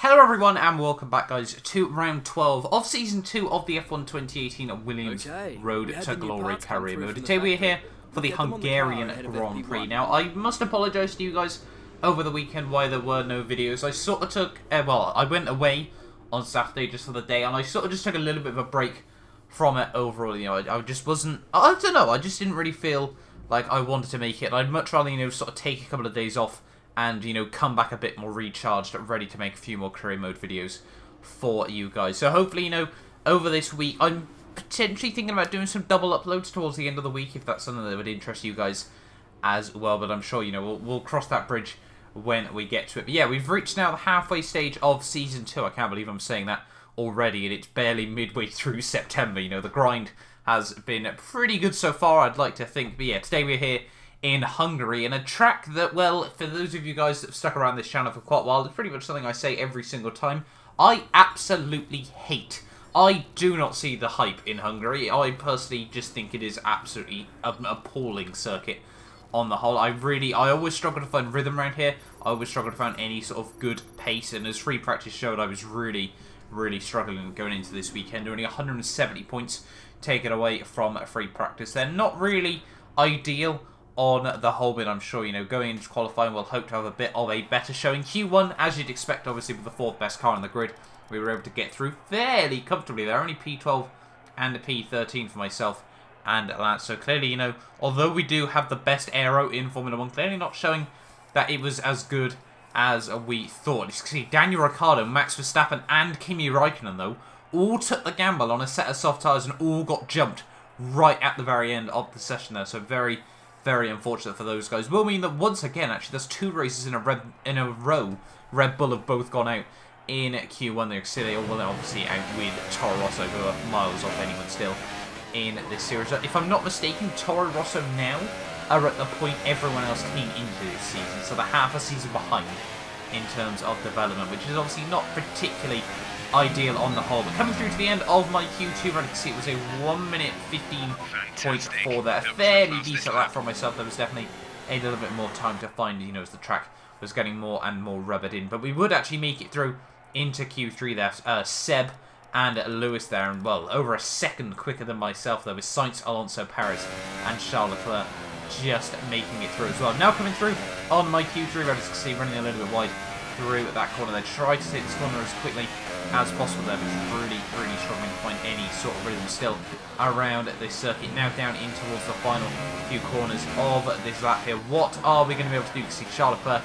Hello everyone and welcome back guys to round 12 of season 2 of the F1 2018 Williams Road to Glory Career Mode. Today we're here for the Hungarian Grand Prix. Now I must apologise to you guys over the weekend why there were no videos. I sort of took, I went away on Saturday just for the day and I sort of just took a little bit of a break from it overall. You know, I just wasn't, I don't know, I just didn't really feel like I wanted to make it. I'd much rather, you know, sort of take a couple of days off and, you know, come back a bit more recharged, ready to make a few more career mode videos for you guys. So hopefully, you know, over this week, I'm potentially thinking about doing some double uploads towards the end of the week, if that's something that would interest you guys as well. But I'm sure, you know, we'll cross that bridge when we get to it. But yeah, we've reached now the halfway stage of Season 2. I can't believe I'm saying that already, and it's barely midway through September. You know, the grind has been pretty good so far, I'd like to think. But yeah, today we're here in Hungary, and a track that, well, for those of you guys that have stuck around this channel for quite a while, it's pretty much something I say every single time. I absolutely hate. I do not see the hype in Hungary. I personally just think it is absolutely an appalling circuit on the whole. I always struggle to find rhythm around here. I always struggle to find any sort of good pace, and as free practice showed, I was really struggling going into this weekend. Only 170 points taken away from free practice. They're not really ideal on the whole, but I'm sure, you know, going into qualifying, we'll hope to have a bit of a better showing. Q1, as you'd expect, obviously, with the fourth best car on the grid, we were able to get through fairly comfortably. They're only P12 and a P13 for myself and Lance. So clearly, you know, although we do have the best aero in Formula 1, clearly not showing that it was as good as we thought. You see, Daniel Ricciardo, Max Verstappen, and Kimi Räikkönen, though, all took the gamble on a set of soft tyres and all got jumped right at the very end of the session there. So very unfortunate for those guys. Will mean that once again, actually, there's 2 races in a row. Red Bull have both gone out in Q1. They all went obviously out with Toro Rosso, who are miles off anyone still in this series. If I'm not mistaken, Toro Rosso now are at the point everyone else came into this season, so they're half a season behind in terms of development, which is obviously not particularly ideal on the whole. But coming through to the end of my Q2 run, you can see it was a 1 minute 15.4 there. A fairly decent lap from myself. There was definitely a little bit more time to find, you know, as the track was getting more and more rubbered in. But we would actually make it through into Q3 there. Seb and Lewis there, and well, over a second quicker than myself there, with Sainz, Alonso, Perez and Charles Leclerc just making it through as well. Now coming through on my Q3 run, as you can see, running a little bit wide through that corner. They tried to take this corner as quickly as possible there, but really struggling to find any sort of rhythm still around this circuit. Now down in towards the final few corners of this lap here. What are we going to be able to do? You can see Charles Leclerc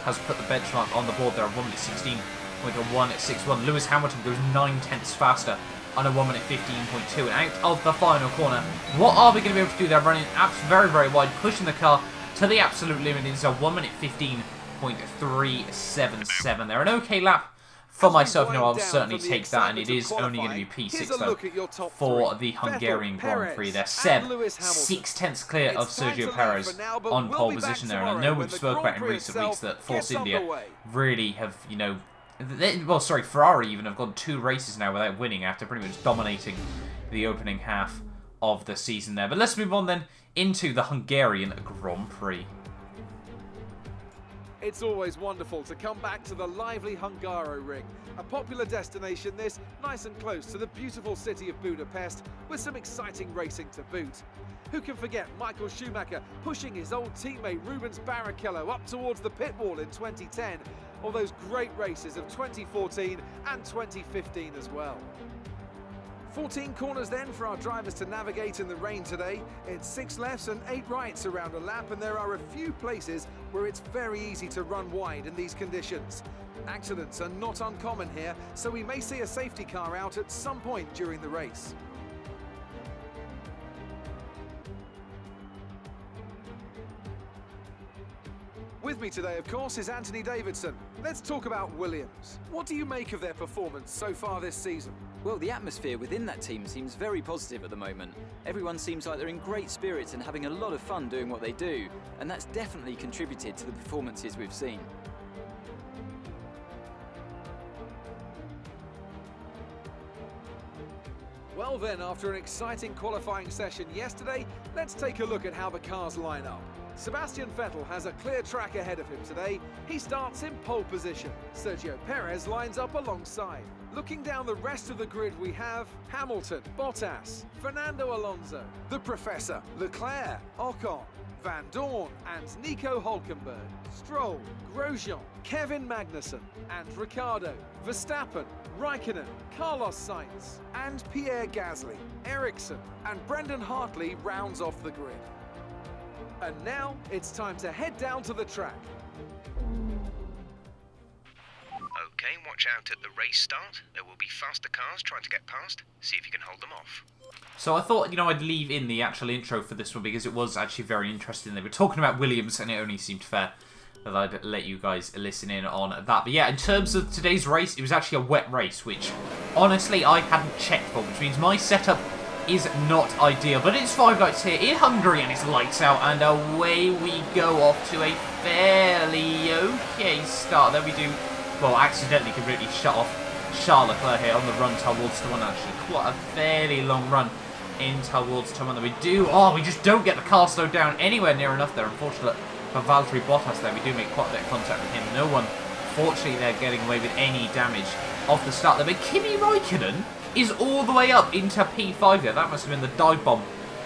has put the benchmark on the board there, 1 minute 16.161. Lewis Hamilton goes 9/10 faster on a 1 minute 15.2, and out of the final corner. What are we going to be able to do there? Running very wide, pushing the car to the absolute limit. It's a 1 minute 15.377 there. An okay lap for myself. You know, I'll certainly take that, and it is only going to be P6 though for the Hungarian Grand Prix there. Seb, 6/10 clear of Sergio Perez on pole position there, and I know we've spoken about in recent weeks that Force India really have, you know, Ferrari even have gone 2 races now without winning after pretty much dominating the opening half of the season there. But let's move on then into the Hungarian Grand Prix. It's always wonderful to come back to the lively Hungaroring. A popular destination this, nice and close to the beautiful city of Budapest, with some exciting racing to boot. Who can forget Michael Schumacher pushing his old teammate Rubens Barrichello up towards the pit wall in 2010, or those great races of 2014 and 2015 as well. 14 corners then for our drivers to navigate in the rain today. It's 6 lefts and 8 rights around a lap, and there are a few places where it's very easy to run wide in these conditions. Accidents are not uncommon here, so we may see a safety car out at some point during the race. With me today, of course, is Anthony Davidson. Let's talk about Williams. What do you make of their performance so far this season? Well, the atmosphere within that team seems very positive at the moment. Everyone seems like they're in great spirits and having a lot of fun doing what they do, and that's definitely contributed to the performances we've seen. Well then, after an exciting qualifying session yesterday, let's take a look at how the cars line up. Sebastian Vettel has a clear track ahead of him today. He starts in pole position. Sergio Perez lines up alongside. Looking down the rest of the grid, we have Hamilton, Bottas, Fernando Alonso, the Professor, Leclerc, Ocon, Van Dorn and Nico Hülkenberg, Stroll, Grosjean, Kevin Magnussen and Ricciardo, Verstappen, Raikkonen, Carlos Sainz and Pierre Gasly, Rixon and Brendan Hartley rounds off the grid. And now it's time to head down to the track. Okay, watch out at the race start. There will be faster cars trying to get past. See if you can hold them off. So I thought, you know, I'd leave in the actual intro for this one because it was actually very interesting. They were talking about Williams and it only seemed fair that I'd let you guys listen in on that. But yeah, in terms of today's race, it was actually a wet race, which honestly I hadn't checked for, which means my setup is not ideal. But it's 5 nights here in Hungary and it's lights out and away we go off to a fairly okay start. There we do, well, accidentally completely shut off Charles Leclerc here on the run towards the one. Actually quite a fairly long run in towards Tom, and we do, we just don't get the car slowed down anywhere near enough there. Unfortunate for Valtteri Bottas there, we do make quite a bit of contact with him. No one, fortunately, they're getting away with any damage off the start there. But Kimi Raikkonen is all the way up into P5 there. That must have been the dive bomb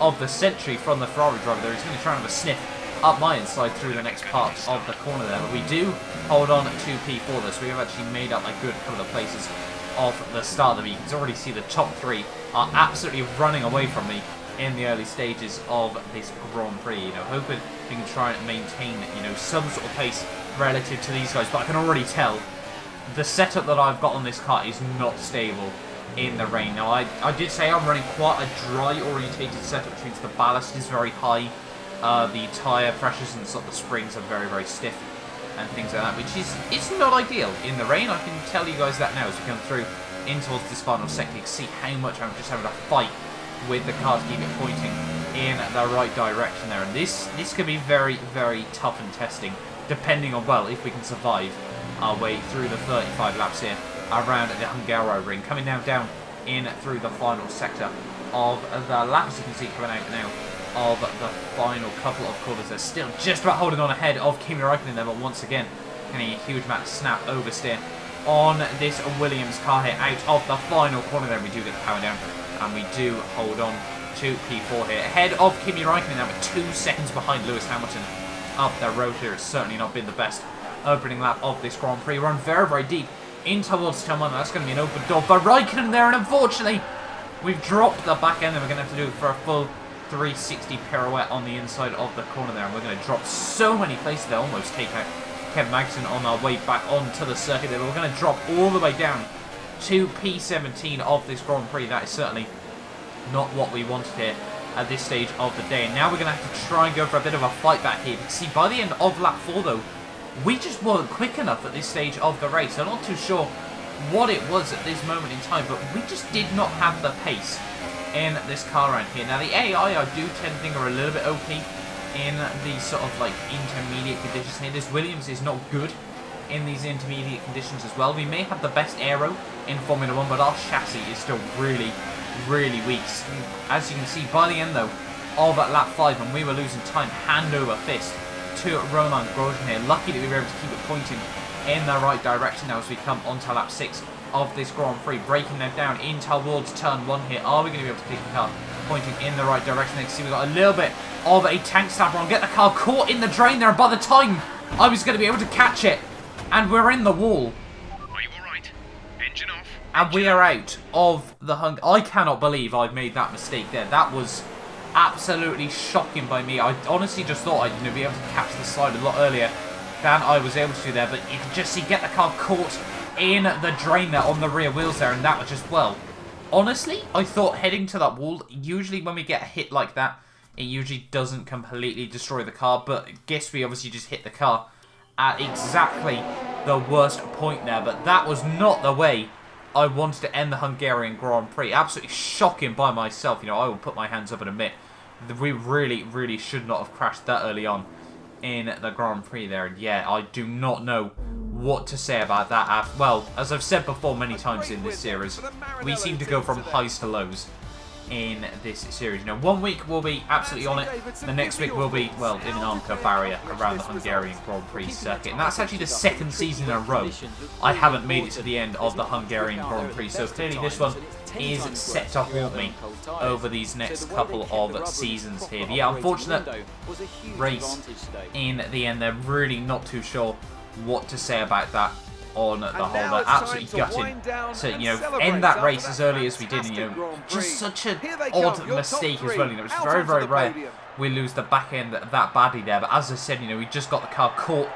of the century from the Ferrari driver there. He's going to try and have a sniff up my inside through the next part of the corner there. But we do hold on to P4 though, so we have actually made up a good couple of places of the start of the week. You can already see the top 3 are absolutely running away from me in the early stages of this Grand Prix. You know, hoping we can try and maintain, you know, some sort of pace relative to these guys. But I can already tell the setup that I've got on this car is not stable in the rain. Now, I did say I'm running quite a dry-orientated setup, which means the ballast is very high, the tyre pressures and sort of the springs are very, very stiff and things like that, which is, it's not ideal in the rain. I can tell you guys that now as we come through in towards this final sector. You can see how much I'm just having to fight with the car to keep it pointing in the right direction there. And this could be very, very tough and testing, depending on, well, if we can survive our way through the 35 laps here around the Hungaroring. Coming now down in through the final sector of the lap, as you can see coming out now of the final couple of corners. They're still just about holding on ahead of Kimi Raikkonen there, but once again, getting a huge amount of snap oversteer on this Williams car here out of the final corner there. We do get the power down and we do hold on to P4 here. Ahead of Kimi Raikkonen now, but 2 seconds behind Lewis Hamilton up the road here. It's certainly not been the best opening lap of this Grand Prix. Run very, very deep in towards turn 1. That's going to be an open door for Raikkonen there, and unfortunately, we've dropped the back end and we're going to have to do it for a full 360 pirouette on the inside of the corner there, and we're going to drop so many places there, almost take out Kevin Magnussen on our way back onto the circuit there. We're going to drop all the way down to P17 of this Grand Prix. That is certainly not what we wanted here at this stage of the day. And now we're going to have to try and go for a bit of a fight back here. You can see by the end of lap 4 though, we just weren't quick enough at this stage of the race. I'm not too sure what it was at this moment in time, but we just did not have the pace in this car around here. Now the AI I do tend to think are a little bit OP in these sort of like intermediate conditions here. This Williams is not good in these intermediate conditions as well. We may have the best aero in Formula 1, but our chassis is still really, really weak. As you can see by the end though of lap 5, when we were losing time hand over fist to Romain Grosjean here. Lucky that we were able to keep it pointing in the right direction now as we come onto lap 6 of this Grand Prix. Breaking them down in towards turn 1 here. Are we going to be able to keep the car pointing in the right direction? You can see we've got a little bit of a tank stamper on. Get the car caught in the drain there, and by the time I was going to be able to catch it, and we're in the wall. Are you alright? Engine off. And we are out of the I cannot believe I've made that mistake there. That was absolutely shocking by me. I honestly just thought I'd be able to catch the slide a lot earlier than I was able to do there. But you can just see, get the car caught in the drain there on the rear wheels there. And that was just, well, honestly, I thought heading to that wall, usually when we get a hit like that, it usually doesn't completely destroy the car. But I guess we obviously just hit the car at exactly the worst point there. But that was not the way I wanted to end the Hungarian Grand Prix. Absolutely shocking by myself. You know, I will put my hands up and admit that we really, really should not have crashed that early on in the Grand Prix there. And yeah, I do not know what to say about that. Well, as I've said before many times in this series, we seem to go from highs to lows in this series. You know, 1 week we'll be absolutely on it. The next week we'll be, well, in an Anchor barrier around the Hungarian Grand Prix circuit. And that's actually the second season in a row I haven't made it to the end of the Hungarian Grand Prix. So clearly this one is set to haunt me over these next couple of seasons here. But yeah, unfortunate race in the end. They're really not too sure what to say about that on the whole. They're absolutely gutting to, you know, end that race as early as we did. And, you know, just such an odd mistake as well. You know, it's very, very rare we lose the back end that badly there. But as I said, you know, we just got the car caught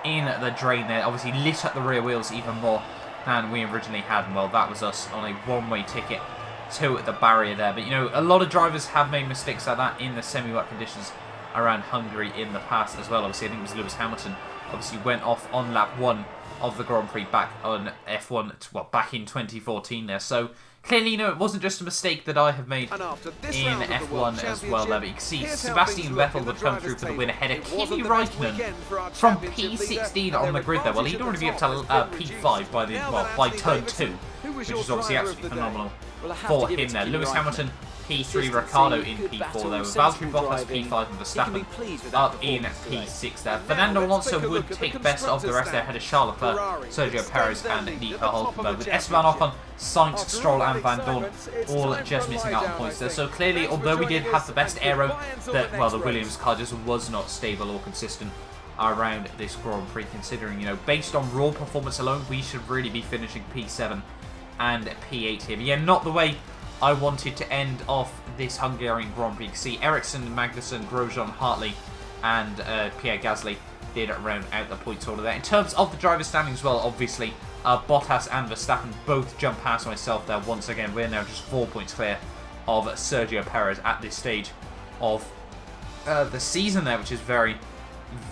in the drain there. Obviously lit up the rear wheels even more than we originally had. And, well, that was us on a one-way ticket to the barrier there. But, you know, a lot of drivers have made mistakes like that in the semi-wet conditions around Hungary in the past as well. Obviously, I think it was Lewis Hamilton obviously went off on lap 1 of the Grand Prix back on F1, well, back in 2014 there. So clearly, you know, it wasn't just a mistake that I have made in F1 as well there. But you can see Sebastian Vettel would come through for the win ahead of Kimi Räikkönen from P16 on the grid there. Well, he'd already be up to P5 by the by turn 2, which is obviously absolutely phenomenal for him there. Lewis Hamilton P3, Ricciardo in P4 there, with Valtteri Bottas P5 and Verstappen up in P6 there. Fernando Alonso would take best of the rest there, ahead of Charles Leclerc, Sergio Perez and Nico Hülkenberg, with Esteban Ocon, Sainz, Stroll and Van Dorn all just missing out on points there. So clearly, although we did have the best aero, well, the Williams car just was not stable or consistent around this Grand Prix, considering, you know, based on raw performance alone, we should really be finishing P7 and P8 here. But yeah, not the way I wanted to end off this Hungarian Grand Prix. You can see Ericsson, Magnussen, Grosjean, Hartley and Pierre Gasly did round out the points order there. In terms of the driver standings, well, obviously Bottas and Verstappen both jump past myself there once again. We're now just 4 points clear of Sergio Perez at this stage of the season there, which is very,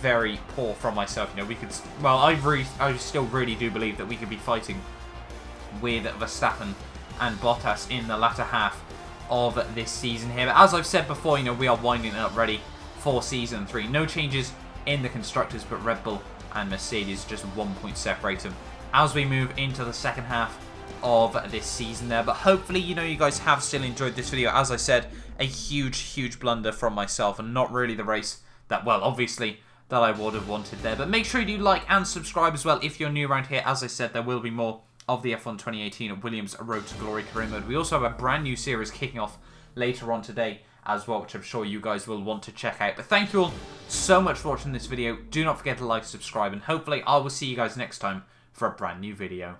very poor from myself. You know, we could, well, I still really do believe that we could be fighting with Verstappen and Bottas in the latter half of this season here. But as I've said before, you know, we are winding it up ready for Season 3. No changes in the Constructors, but Red Bull and Mercedes just 1 point separate them as we move into the second half of this season there. But hopefully, you know, you guys have still enjoyed this video. As I said, a huge, huge blunder from myself and not really the race that, well, obviously, that I would have wanted there. But make sure you do like and subscribe as well if you're new around here. As I said, there will be more of the F1 2018 at Williams Road to Glory Career Mode. We also have a brand new series kicking off later on today as well, which I'm sure you guys will want to check out. But thank you all so much for watching this video. Do not forget to like, subscribe, and hopefully I will see you guys next time for a brand new video.